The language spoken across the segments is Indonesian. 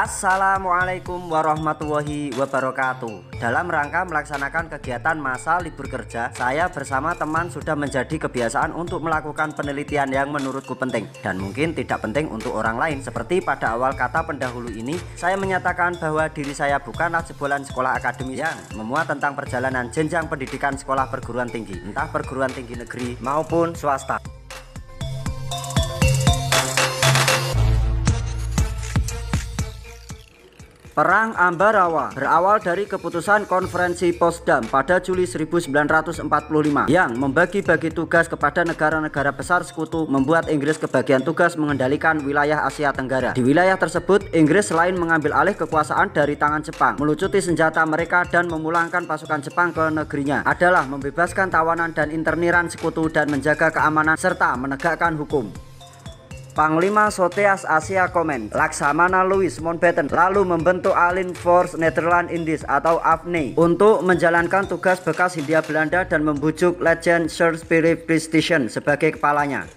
Assalamualaikum warahmatullahi wabarakatuh. Dalam rangka melaksanakan kegiatan masa libur kerja, saya bersama teman sudah menjadi kebiasaan untuk melakukan penelitian yang menurutku penting dan mungkin tidak penting untuk orang lain. Seperti pada awal kata pendahulu ini, saya menyatakan bahwa diri saya bukanlah jebolan sekolah akademis yang memuat tentang perjalanan jenjang pendidikan sekolah perguruan tinggi, entah perguruan tinggi negeri maupun swasta. Perang Ambarawa berawal dari keputusan Konferensi Potsdam pada Juli 1945 yang membagi-bagi tugas kepada negara-negara besar sekutu, membuat Inggris kebagian tugas mengendalikan wilayah Asia Tenggara. Di wilayah tersebut, Inggris selain mengambil alih kekuasaan dari tangan Jepang, melucuti senjata mereka dan memulangkan pasukan Jepang ke negerinya, adalah membebaskan tawanan dan interniran sekutu dan menjaga keamanan serta menegakkan hukum. Panglima Soteas Asia Command Laksamana Louis Mountbatten lalu membentuk Allied Force Netherlands Indies atau AFNI untuk menjalankan tugas bekas Hindia Belanda dan membujuk Legend Sir Philip Christensen sebagai kepalanya.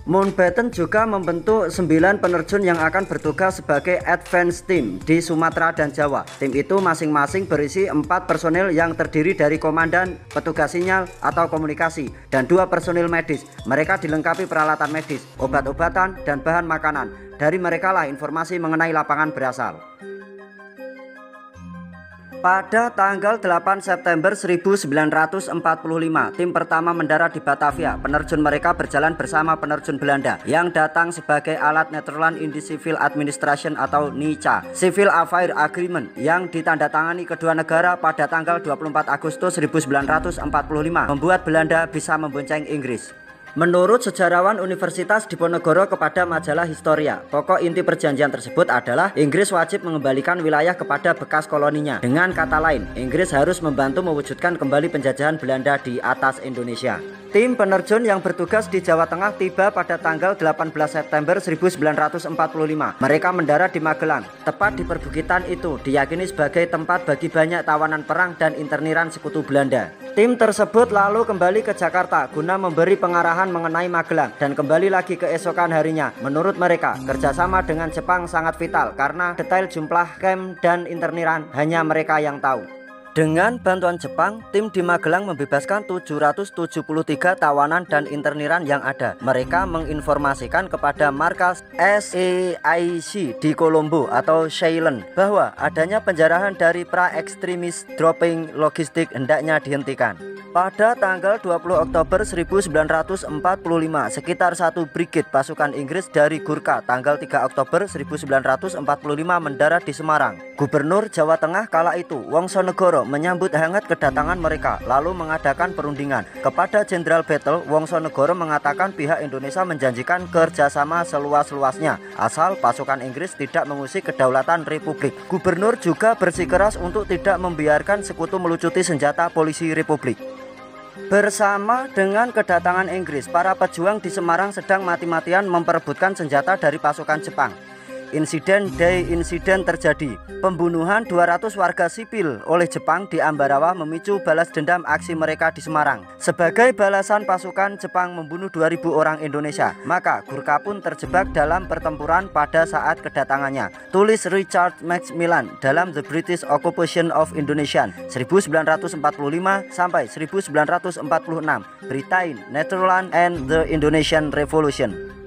Mountbatten juga membentuk 9 penerjun yang akan bertugas sebagai advance team di Sumatera dan Jawa. Tim itu masing-masing berisi 4 personil yang terdiri dari komandan, petugas sinyal atau komunikasi, dan 2 personil medis. Mereka dilengkapi peralatan medis, obat-obatan, dan bahan makanan. Dari merekalah informasi mengenai lapangan berasal. Pada tanggal 8 September 1945, tim pertama mendarat di Batavia. Penerjun mereka berjalan bersama penerjun Belanda yang datang sebagai alat Netherlands Indies Civil Administration atau NICA Civil Affair Agreement yang ditandatangani kedua negara pada tanggal 24 Agustus 1945 membuat Belanda bisa membonceng Inggris. Menurut sejarawan Universitas Diponegoro kepada majalah Historia, pokok inti perjanjian tersebut adalah Inggris wajib mengembalikan wilayah kepada bekas koloninya. Dengan kata lain, Inggris harus membantu mewujudkan kembali penjajahan Belanda di atas Indonesia. Tim penerjun yang bertugas di Jawa Tengah tiba pada tanggal 18 September 1945. Mereka mendarat di Magelang. Tepat di perbukitan itu diyakini sebagai tempat bagi banyak tawanan perang dan interniran sekutu Belanda. Tim tersebut lalu kembali ke Jakarta guna memberi pengarahan mengenai Magelang dan kembali lagi keesokan harinya. Menurut mereka, kerjasama dengan Jepang sangat vital karena detail jumlah camp dan interniran hanya mereka yang tahu. Dengan bantuan Jepang, tim di Magelang membebaskan 773 tawanan dan interniran yang ada. Mereka menginformasikan kepada markas SEIC di Colombo atau Ceylon bahwa adanya penjarahan dari pra-ekstremis dropping logistik hendaknya dihentikan. Pada tanggal 20 Oktober 1945, sekitar 1 brigade pasukan Inggris dari Gurkha tanggal 3 Oktober 1945 mendarat di Semarang. Gubernur Jawa Tengah kala itu, Wongsonegoro, menyambut hangat kedatangan mereka lalu mengadakan perundingan. Kepada Jenderal Battle, Wongsonegoro mengatakan pihak Indonesia menjanjikan kerjasama seluas-luasnya asal pasukan Inggris tidak mengusik kedaulatan Republik. Gubernur juga bersikeras untuk tidak membiarkan sekutu melucuti senjata polisi Republik. Bersama dengan kedatangan Inggris, para pejuang di Semarang sedang mati-matian memperebutkan senjata dari pasukan Jepang. Insiden terjadi. Pembunuhan 200 warga sipil oleh Jepang di Ambarawa memicu balas dendam aksi mereka di Semarang. Sebagai balasan, pasukan Jepang membunuh 2000 orang Indonesia. Maka Gurkha pun terjebak dalam pertempuran pada saat kedatangannya. Tulis Richard Macmillan dalam The British Occupation of Indonesia 1945 sampai 1946, Britain, Netherlands and the Indonesian Revolution.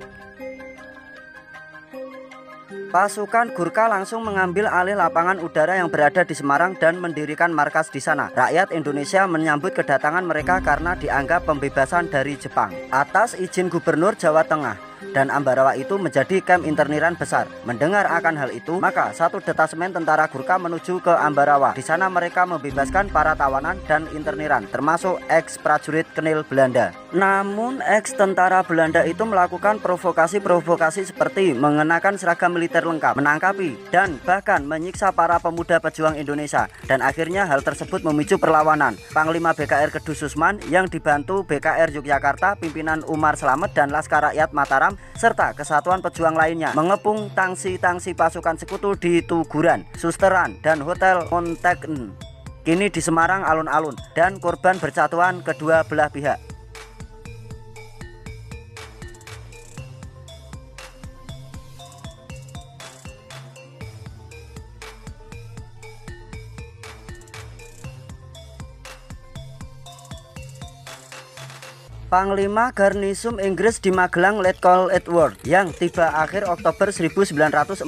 Pasukan Gurkha langsung mengambil alih lapangan udara yang berada di Semarang dan mendirikan markas di sana. Rakyat Indonesia menyambut kedatangan mereka karena dianggap pembebasan dari Jepang. Atas izin Gubernur Jawa Tengah, dan Ambarawa itu menjadi kamp interniran besar. Mendengar akan hal itu, maka satu detasemen tentara Gurkha menuju ke Ambarawa. Di sana mereka membebaskan para tawanan dan interniran, termasuk ex-prajurit Kenil Belanda. Namun ex-tentara Belanda itu melakukan provokasi-provokasi seperti mengenakan seragam militer lengkap, menangkapi, dan bahkan menyiksa para pemuda pejuang Indonesia. Dan akhirnya hal tersebut memicu perlawanan. Panglima BKR Kedus Susman yang dibantu BKR Yogyakarta, pimpinan Umar Slamet dan Laskar Rakyat Mataram Batam serta kesatuan pejuang lainnya mengepung tangsi-tangsi pasukan sekutu di Tuguran, Susteran, dan Hotel Montaigne. Kini di Semarang alun-alun dan korban bercatuan kedua belah pihak. Panglima Garnisum Inggris di Magelang Letkol Edward yang tiba akhir Oktober 1945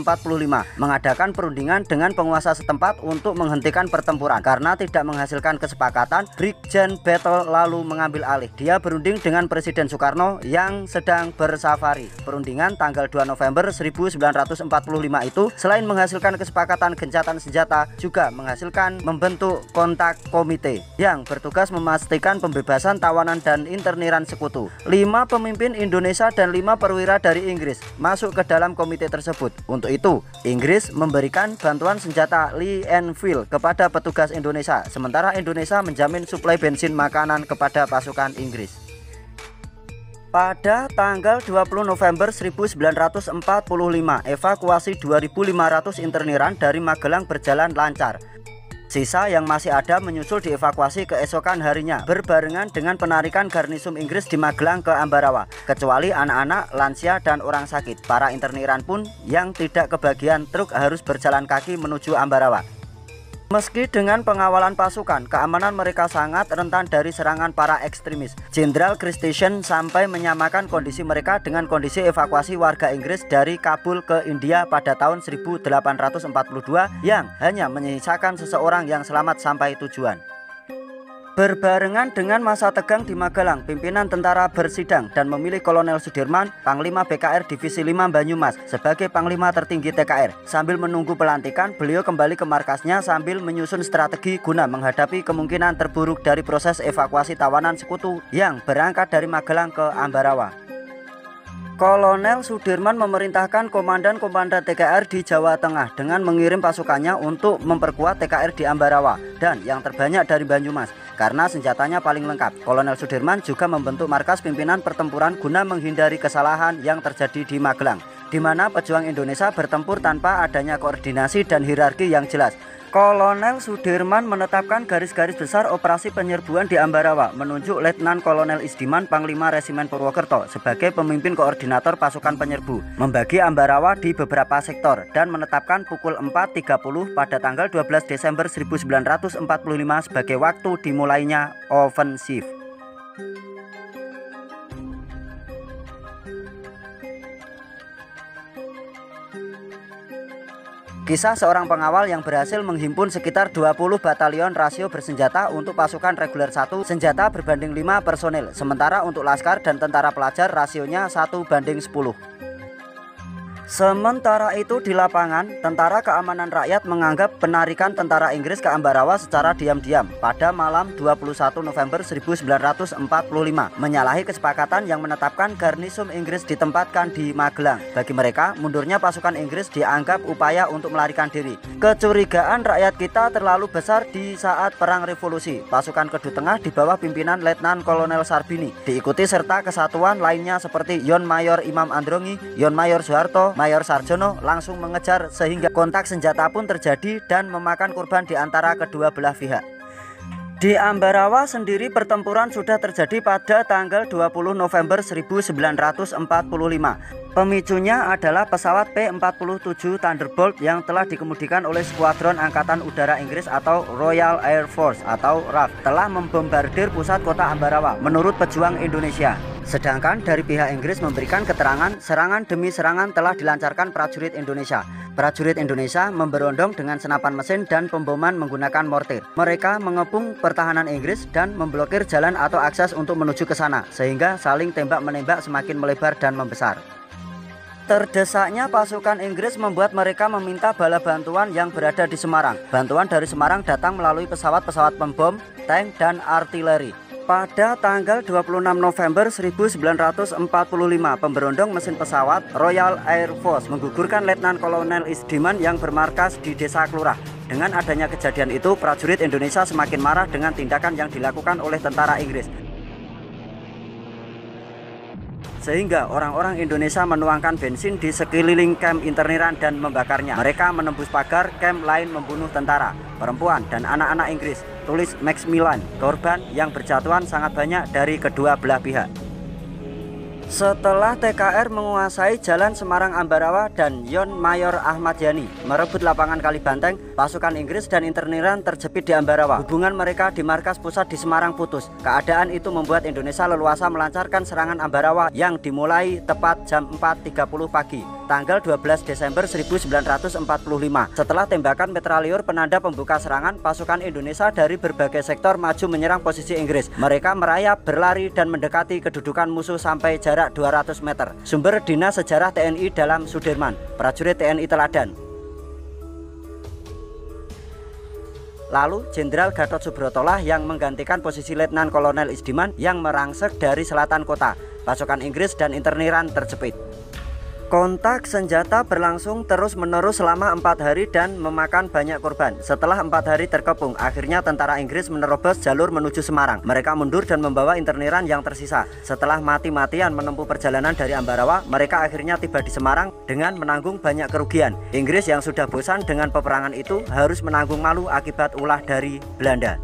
mengadakan perundingan dengan penguasa setempat untuk menghentikan pertempuran. Karena tidak menghasilkan kesepakatan, Brigjen Battle lalu mengambil alih. Dia berunding dengan Presiden Soekarno yang sedang bersafari. Perundingan tanggal 2 November 1945 itu selain menghasilkan kesepakatan gencatan senjata, juga menghasilkan membentuk kontak komite yang bertugas memastikan pembebasan tawanan dan interniran sekutu. 5 pemimpin Indonesia dan 5 perwira dari Inggris masuk ke dalam komite tersebut. Untuk itu, Inggris memberikan bantuan senjata Lee Enfield kepada petugas Indonesia, sementara Indonesia menjamin suplai bensin makanan kepada pasukan Inggris. Pada tanggal 20 November 1945, evakuasi 2.500 interniran dari Magelang berjalan lancar. Sisa yang masih ada menyusul dievakuasi keesokan harinya berbarengan dengan penarikan Garnisum Inggris di Magelang ke Ambarawa, kecuali anak-anak, lansia, dan orang sakit. Para interniran pun yang tidak kebagian truk harus berjalan kaki menuju Ambarawa. Meski dengan pengawalan pasukan, keamanan mereka sangat rentan dari serangan para ekstremis. Jenderal Christensen sampai menyamakan kondisi mereka dengan kondisi evakuasi warga Inggris dari Kabul ke India pada tahun 1842 yang hanya menyisakan seseorang yang selamat sampai tujuan. Berbarengan dengan masa tegang di Magelang, pimpinan tentara bersidang dan memilih Kolonel Sudirman, Panglima BKR Divisi 5 Banyumas, sebagai Panglima tertinggi TKR. Sambil menunggu pelantikan, beliau kembali ke markasnya sambil menyusun strategi guna menghadapi kemungkinan terburuk dari proses evakuasi tawanan sekutu yang berangkat dari Magelang ke Ambarawa. Kolonel Sudirman memerintahkan komandan-komandan TKR di Jawa Tengah dengan mengirim pasukannya untuk memperkuat TKR di Ambarawa dan yang terbanyak dari Banyumas. Karena senjatanya paling lengkap, Kolonel Sudirman juga membentuk markas pimpinan pertempuran guna menghindari kesalahan yang terjadi di Magelang, di mana pejuang Indonesia bertempur tanpa adanya koordinasi dan hierarki yang jelas. Kolonel Sudirman menetapkan garis-garis besar operasi penyerbuan di Ambarawa, menunjuk Letnan Kolonel Isdiman Panglima Resimen Purwokerto sebagai pemimpin koordinator pasukan penyerbu, membagi Ambarawa di beberapa sektor, dan menetapkan pukul 4.30 pada tanggal 12 Desember 1945 sebagai waktu dimulainya ofensif. Kisah seorang pengawal yang berhasil menghimpun sekitar 20 batalion rasio bersenjata untuk pasukan reguler 1 senjata berbanding 5 personil, sementara untuk laskar dan tentara pelajar rasionya 1:10. Sementara itu di lapangan, Tentara Keamanan Rakyat menganggap penarikan tentara Inggris ke Ambarawa secara diam-diam pada malam 21 November 1945 menyalahi kesepakatan yang menetapkan Garnisum Inggris ditempatkan di Magelang. Bagi mereka, mundurnya pasukan Inggris dianggap upaya untuk melarikan diri. Kecurigaan rakyat kita terlalu besar di saat Perang Revolusi. Pasukan Kedu Tengah di bawah pimpinan Letnan Kolonel Sarbini diikuti serta kesatuan lainnya seperti Yon Mayor Imam Androngi, Yon Mayor Soeharto, Mayor Sarjono langsung mengejar sehingga kontak senjata pun terjadi dan memakan korban di antara kedua belah pihak. Di Ambarawa sendiri pertempuran sudah terjadi pada tanggal 20 November 1945. Pemicunya adalah pesawat P-47 Thunderbolt yang telah dikemudikan oleh Skuadron Angkatan Udara Inggris atau Royal Air Force atau RAF telah membombardir pusat kota Ambarawa menurut pejuang Indonesia. Sedangkan dari pihak Inggris memberikan keterangan serangan demi serangan telah dilancarkan prajurit Indonesia. Prajurit Indonesia memberondong dengan senapan mesin dan pemboman menggunakan mortir. Mereka mengepung pertahanan Inggris dan memblokir jalan atau akses untuk menuju ke sana, sehingga saling tembak-menembak semakin melebar dan membesar. Terdesaknya pasukan Inggris membuat mereka meminta bala bantuan yang berada di Semarang. Bantuan dari Semarang datang melalui pesawat-pesawat pembom, tank, dan artileri. Pada tanggal 26 November 1945, pemberondong mesin pesawat Royal Air Force menggugurkan Letnan Kolonel Isdiman yang bermarkas di Desa Klurah. Dengan adanya kejadian itu, prajurit Indonesia semakin marah dengan tindakan yang dilakukan oleh tentara Inggris. sehingga orang-orang Indonesia menuangkan bensin di sekeliling kamp interniran dan membakarnya. Mereka menembus pagar kamp lain membunuh tentara, perempuan, dan anak-anak Inggris, tulis Macmillan. Korban yang berjatuhan sangat banyak dari kedua belah pihak. Setelah TKR menguasai Jalan Semarang-Ambarawa dan Yon Mayor Ahmad Yani merebut lapangan Kalibanteng, pasukan Inggris dan interniran terjepit di Ambarawa. Hubungan mereka di markas pusat di Semarang putus. Keadaan itu membuat Indonesia leluasa melancarkan serangan Ambarawa yang dimulai tepat jam 4.30 pagi, tanggal 12 Desember 1945. Setelah tembakan mitrailleur penanda pembuka serangan, pasukan Indonesia dari berbagai sektor maju menyerang posisi Inggris. Mereka merayap, berlari, dan mendekati kedudukan musuh sampai jarak 200 meter. Sumber Dinas Sejarah TNI Dalam Sudirman, prajurit TNI Teladan. Lalu Jenderal Gatot Subroto lah yang menggantikan posisi Letnan Kolonel Isdiman yang merangsek dari selatan kota. Pasukan Inggris dan interniran terjepit. Kontak senjata berlangsung terus-menerus selama 4 hari dan memakan banyak korban. Setelah 4 hari terkepung, akhirnya tentara Inggris menerobos jalur menuju Semarang. Mereka mundur dan membawa interniran yang tersisa. Setelah mati-matian menempuh perjalanan dari Ambarawa, mereka akhirnya tiba di Semarang dengan menanggung banyak kerugian. Inggris yang sudah bosan dengan peperangan itu harus menanggung malu akibat ulah dari Belanda.